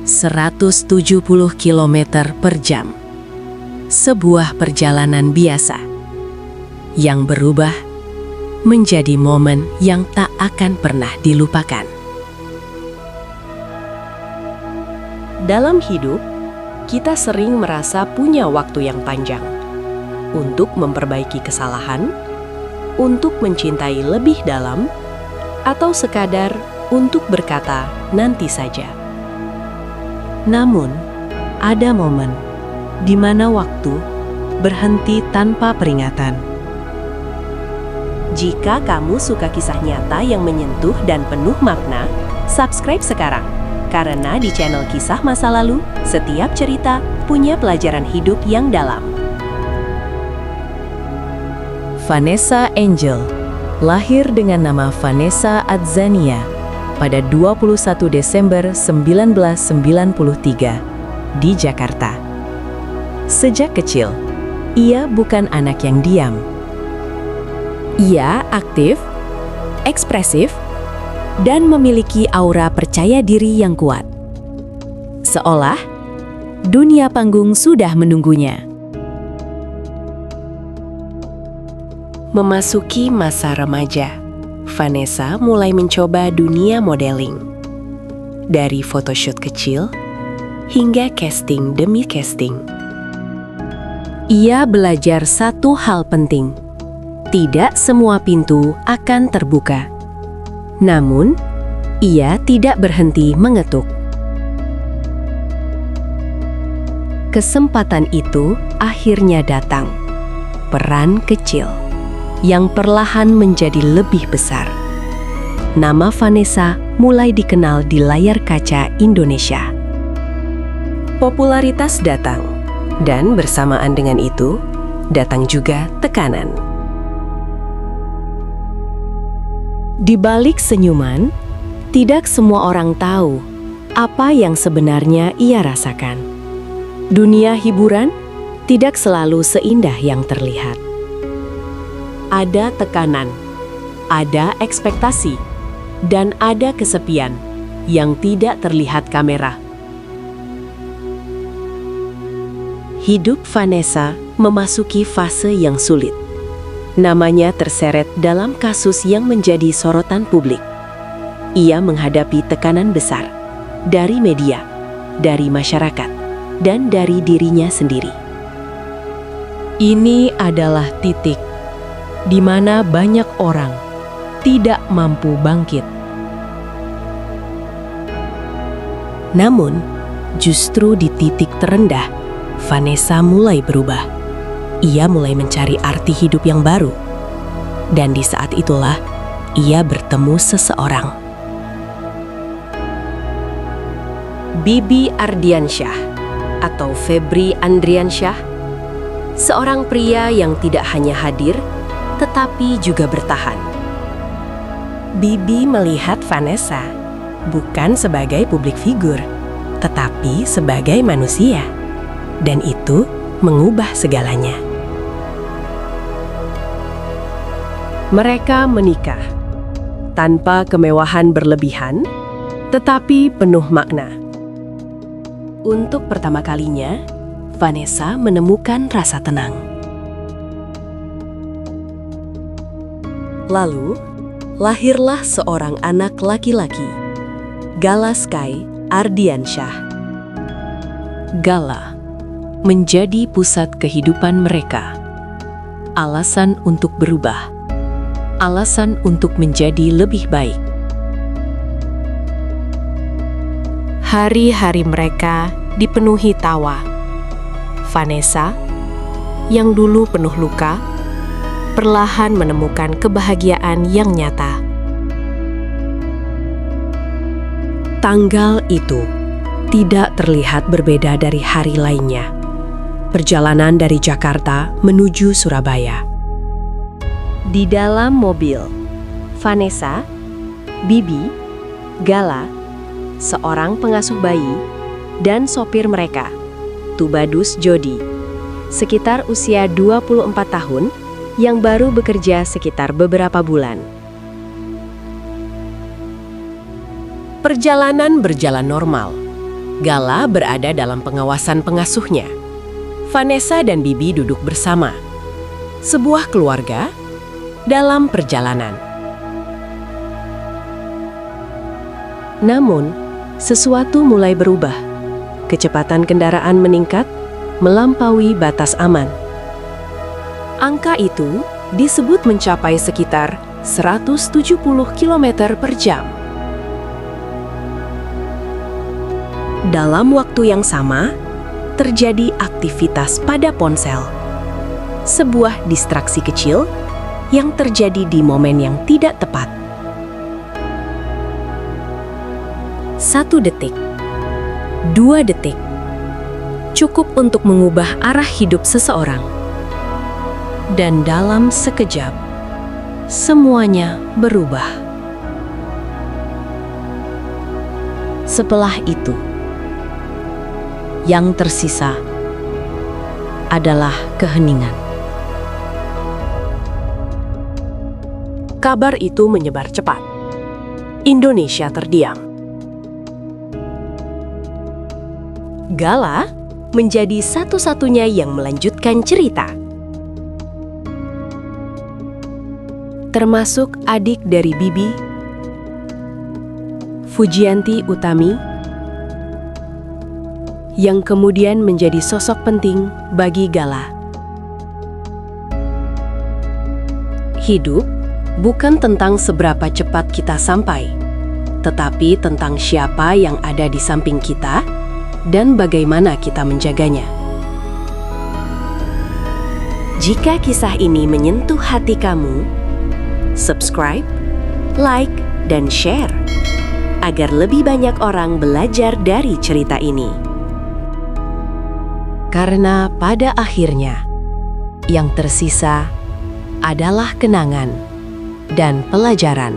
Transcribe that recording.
170 km per jam. Sebuah perjalanan biasa yang berubah menjadi momen yang tak akan pernah dilupakan. Dalam hidup, kita sering merasa punya waktu yang panjang untuk memperbaiki kesalahan, untuk mencintai lebih dalam, atau sekadar untuk berkata nanti saja. Namun, ada momen di mana waktu berhenti tanpa peringatan. Jika kamu suka kisah nyata yang menyentuh dan penuh makna, subscribe sekarang. Karena di channel Kisah Masa Lalu, setiap cerita punya pelajaran hidup yang dalam. Vanessa Angel lahir dengan nama Vanessa Adzania pada 21 Desember 1993 di Jakarta. Sejak kecil, ia bukan anak yang diam. Ia aktif, ekspresif, dan memiliki aura percaya diri yang kuat. Seolah dunia panggung sudah menunggunya. Memasuki masa remaja, Vanessa mulai mencoba dunia modeling. Dari photoshoot kecil hingga casting demi casting. Ia belajar satu hal penting. Tidak semua pintu akan terbuka. Namun, ia tidak berhenti mengetuk. Kesempatan itu akhirnya datang. Peran kecil yang perlahan menjadi lebih besar. Nama Vanessa mulai dikenal di layar kaca Indonesia. Popularitas datang, dan bersamaan dengan itu, datang juga tekanan. Di balik senyuman, tidak semua orang tahu apa yang sebenarnya ia rasakan. Dunia hiburan tidak selalu seindah yang terlihat. Ada tekanan, ada ekspektasi, dan ada kesepian yang tidak terlihat kamera. Hidup Vanessa memasuki fase yang sulit. Namanya terseret dalam kasus yang menjadi sorotan publik. Ia menghadapi tekanan besar dari media, dari masyarakat, dan dari dirinya sendiri. Ini adalah titik di mana banyak orang tidak mampu bangkit. Namun, justru di titik terendah, Vanessa mulai berubah. Ia mulai mencari arti hidup yang baru. Dan di saat itulah, ia bertemu seseorang. Bibi Ardiansyah atau Febri Andriansyah, seorang pria yang tidak hanya hadir, tetapi juga bertahan. Bibi melihat Vanessa bukan sebagai publik figur, tetapi sebagai manusia. Dan itu mengubah segalanya. Mereka menikah tanpa kemewahan berlebihan, tetapi penuh makna. Untuk pertama kalinya, Vanessa menemukan rasa tenang. Lalu, lahirlah seorang anak laki-laki, Gala Sky Ardiansyah. Gala menjadi pusat kehidupan mereka. Alasan untuk berubah. Alasan untuk menjadi lebih baik. Hari-hari mereka dipenuhi tawa. Vanessa, yang dulu penuh luka, perlahan menemukan kebahagiaan yang nyata. Tanggal itu tidak terlihat berbeda dari hari lainnya. Perjalanan dari Jakarta menuju Surabaya. Di dalam mobil, Vanessa, Bibi, Gala, seorang pengasuh bayi, dan sopir mereka, Tubadus Jody, sekitar usia 24 tahun, yang baru bekerja sekitar beberapa bulan. Perjalanan berjalan normal. Gala berada dalam pengawasan pengasuhnya. Vanessa dan Bibi duduk bersama. Sebuah keluarga dalam perjalanan. Namun, sesuatu mulai berubah. Kecepatan kendaraan meningkat, melampaui batas aman. Angka itu disebut mencapai sekitar 170 km per jam. Dalam waktu yang sama, terjadi aktivitas pada ponsel. Sebuah distraksi kecil yang terjadi di momen yang tidak tepat. 1 detik, 2 detik, cukup untuk mengubah arah hidup seseorang. Dan dalam sekejap, semuanya berubah. Setelah itu, yang tersisa adalah keheningan. Kabar itu menyebar cepat. Indonesia terdiam. Gala menjadi satu-satunya yang melanjutkan cerita. Termasuk adik dari Bibi, Fujianti Utami, yang kemudian menjadi sosok penting bagi Gala. Hidup bukan tentang seberapa cepat kita sampai, tetapi tentang siapa yang ada di samping kita dan bagaimana kita menjaganya. Jika kisah ini menyentuh hati kamu, subscribe, like, dan share agar lebih banyak orang belajar dari cerita ini. Karena pada akhirnya, yang tersisa adalah kenangan dan pelajaran.